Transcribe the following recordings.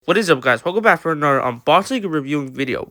What is up, guys? Welcome back for another unboxing and reviewing video.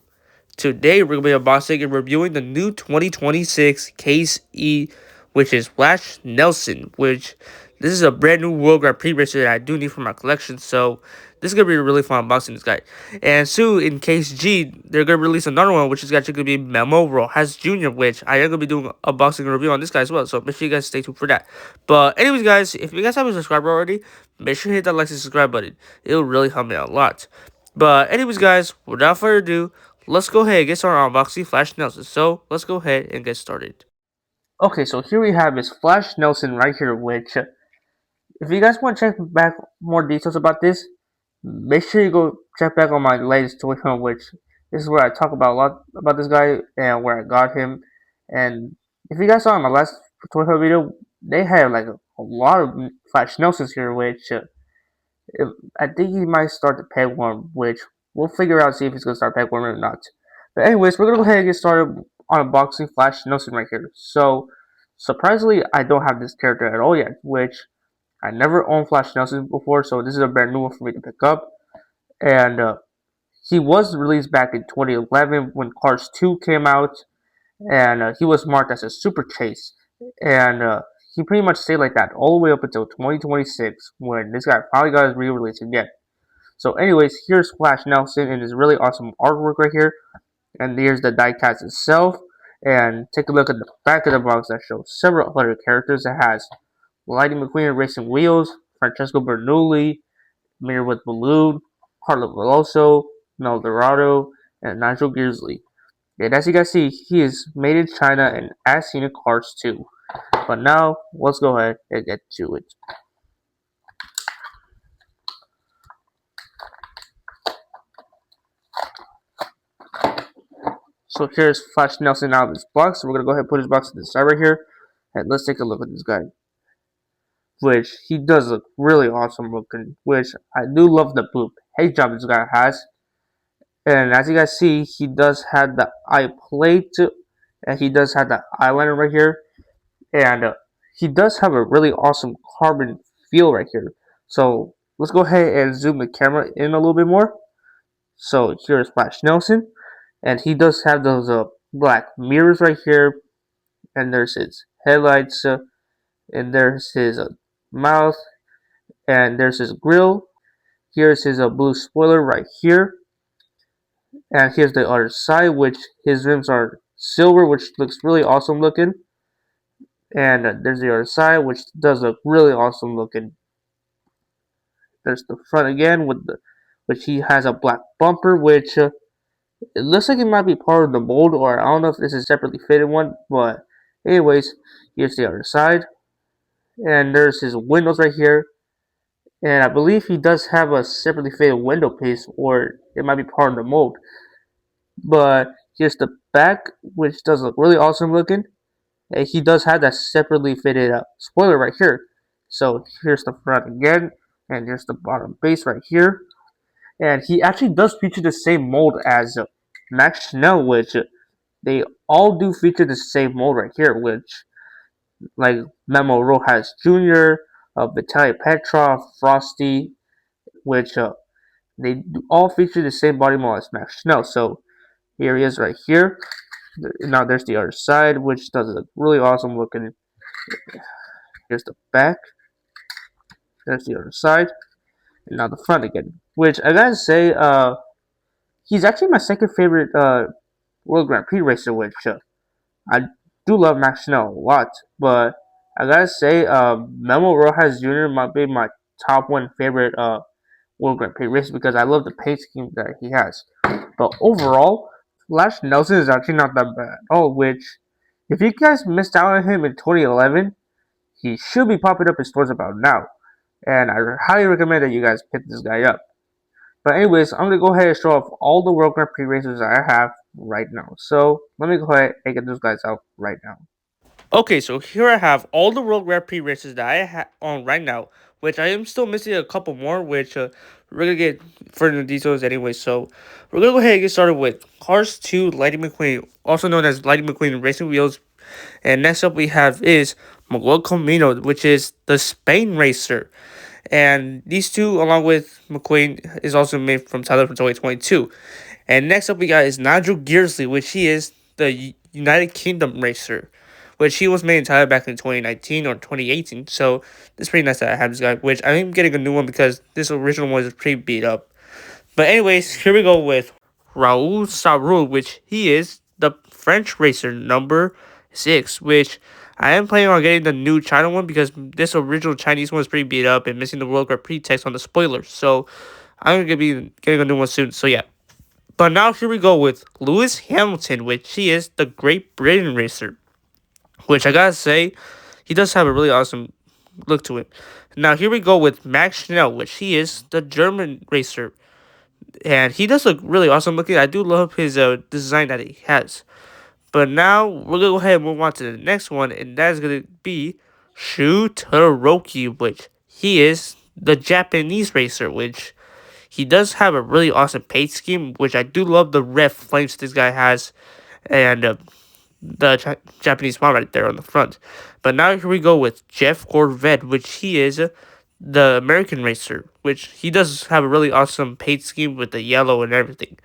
Today, we're going to be unboxing and reviewing the new 2026 Case E, which is Flash Nilsson, which this is a brand new World Grand Prix racer that I do need for my collection, so this is going to be a really fun unboxing this guy. And soon, in Case G, they're going to release another one, which is actually going to be Memo Rojas Jr., which I am going to be doing a unboxing and review on this guy as well, so make sure you guys stay tuned for that. But anyways, guys, if you guys haven't subscribed already, make sure you hit that like and subscribe button. It'll really help me out a lot. But anyways, guys, without further ado, let's go ahead and get started on unboxing Flash Nelson. So let's go ahead and get started. Okay, so here we have is Flash Nelson right here, which if you guys want to check back more details about this, make sure you go check back on my latest Toy Hunt, which this is where I talk about a lot about this guy and where I got him. And if you guys saw in my last Toy Hunt video, they had like a lot of Flash Nelsons here, which I think he might start the peg one, which we'll figure out see if he's gonna start peg one or not. But anyways, we're gonna go ahead and get started on unboxing Flash Nelson right here. So surprisingly, I don't have this character at all yet, which I never owned Flash Nelson before, so this is a brand new one for me to pick up. And he was released back in 2011 when Cars 2 came out, and he was marked as a super chase. And he pretty much stayed like that all the way up until 2026 when this guy finally got his re-release again. So anyways, here's Flash Nelson and his really awesome artwork right here. And here's the diecast itself. And take a look at the back of the box that shows several other characters. It has Lightning McQueen Racing Wheels, Francesco Bernoulli, Mirror with Balloon, Carlo Veloso, Mel Dorado, and Nigel Gearsley. And as you guys see, he is made in China and as seen in Cars 2. But now, let's go ahead and get to it. So here's Flash Nelson out of his box. So we're going to go ahead and put his box to the side right here. And let's take a look at this guy. Which he does look really awesome looking. Which I do love the blue paint job this guy has. And as you guys see, he does have the eye plate. And he does have the eyeliner right here. And he does have a really awesome carbon feel right here. So let's go ahead and zoom the camera in a little bit more. So here's Flash Nelson. And he does have those black mirrors right here. And there's his headlights. And there's his mouth. And there's his grill. Here's his blue spoiler right here. And here's the other side, which his rims are silver, which looks really awesome looking. And there's the other side, which does look really awesome looking. There's the front again, which he has a black bumper, which it looks like it might be part of the mold, or I don't know if this is a separately fitted one. But anyways, here's the other side, and there's his windows right here. And I believe he does have a separately fitted window piece, or it might be part of the mold. But here's the back, which does look really awesome looking. And he does have that separately fitted spoiler right here. So here's the front again, and here's the bottom base right here. And he actually does feature the same mold as Max Schnell, which they all do feature the same mold right here, which like Memo Rojas Jr., Vitaly Petrov, Frosty, which they all feature the same body mold as Max Schnell. So here he is right here. Now there's the other side, which does look really awesome looking. Here's the back. There's the other side. And now the front again. Which I gotta say, he's actually my second favorite World Grand Prix racer, which I do love Max Schnell a lot. But I gotta say, Memo Rojas Jr. might be my top one favorite World Grand Prix racer because I love the paint scheme that he has. But overall, Flash Nelson is actually not that bad at all, which, if you guys missed out on him in 2011, he should be popping up in stores about now. And I highly recommend that you guys pick this guy up. But anyways, I'm going to go ahead and show off all the World Grand Prix races I have right now. So let me go ahead and get those guys out right now. Okay, so here I have all the World Grand Prix races that I have on right now, which I am still missing a couple more, which we're going to get further details anyway. So we're going to go ahead and get started with Cars 2 Lightning McQueen, also known as Lightning McQueen Racing Wheels. And next up we have is Miguel Camino, which is the Spain racer. And these two, along with McQueen, is also made from Tyler from 2022. And next up, we got is Nigel Gearsley, which he is the United Kingdom racer, which he was made in Tyler back in 2019 or 2018. So it's pretty nice that I have this guy, which I am getting a new one because this original one is pretty beat up. But anyways, here we go with Raul Sarul, which he is the French racer number 6, which I am planning on getting the new China one because this original Chinese one is pretty beat up and missing the World Grand Prix text on the spoilers. So I'm going to be getting a new one soon. So yeah. But now here we go with Lewis Hamilton, which he is the Great Britain racer, which I gotta say, he does have a really awesome look to it. Now here we go with Max Schnell, which he is the German racer, and he does look really awesome looking. I do love his design that he has. But now we're gonna go ahead and move on to the next one, and that is gonna be Shu Todoroki, which he is the Japanese racer, which he does have a really awesome paint scheme, which I do love the red flames this guy has, and the Japanese font right there on the front. But now here we go with Jeff Corvette, which he is the American racer, which he does have a really awesome paint scheme with the yellow and everything.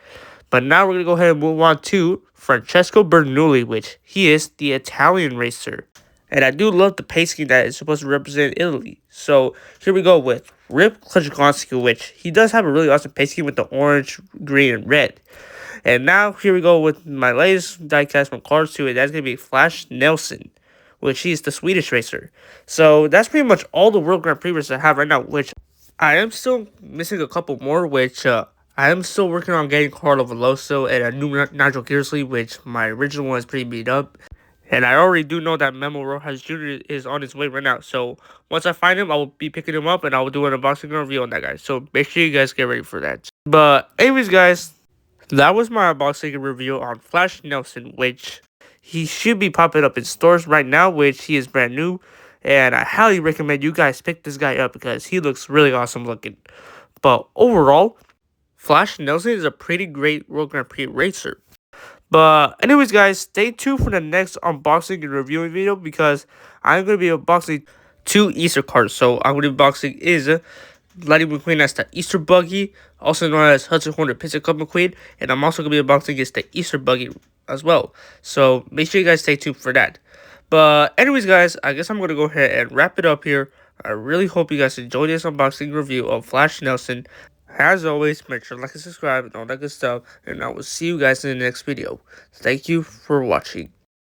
But now we're going to go ahead and move on to Francesco Bernoulli, which he is the Italian racer. And I do love the paint scheme that is supposed to represent Italy. So here we go with Rip Kleczkowski, which he does have a really awesome paint scheme with the orange, green, and red. And now here we go with my latest diecast from Cars 2, and that's going to be Flash Nilsson, which he's the Swedish racer. So that's pretty much all the World Grand Prix races I have right now, which I am still missing a couple more, which I am still working on getting Carlo Veloso and a new Nigel Gearsley, which my original one is pretty beat up. And I already do know that Memo Rojas Jr. is on his way right now. So once I find him, I will be picking him up and I will do an unboxing review on that guy. So make sure you guys get ready for that. But anyways, guys, that was my unboxing review on Flash Nilsson, which he should be popping up in stores right now, which he is brand new. And I highly recommend you guys pick this guy up because he looks really awesome looking. But overall, Flash Nilsson is a pretty great World Grand Prix racer. But anyways, guys, stay tuned for the next unboxing and reviewing video because I'm going to be unboxing 2 Easter cards. So I'm going to be unboxing is Lightning McQueen as the Easter Buggy, also known as Hudson Hornet Piston Cup McQueen, and I'm also going to be unboxing is the Easter Buggy as well. So make sure you guys stay tuned for that. But anyways, guys, I guess I'm going to go ahead and wrap it up here. I really hope you guys enjoyed this unboxing review of Flash Nilsson. As always, make sure to like and subscribe and all that good stuff, and I will see you guys in the next video. Thank you for watching.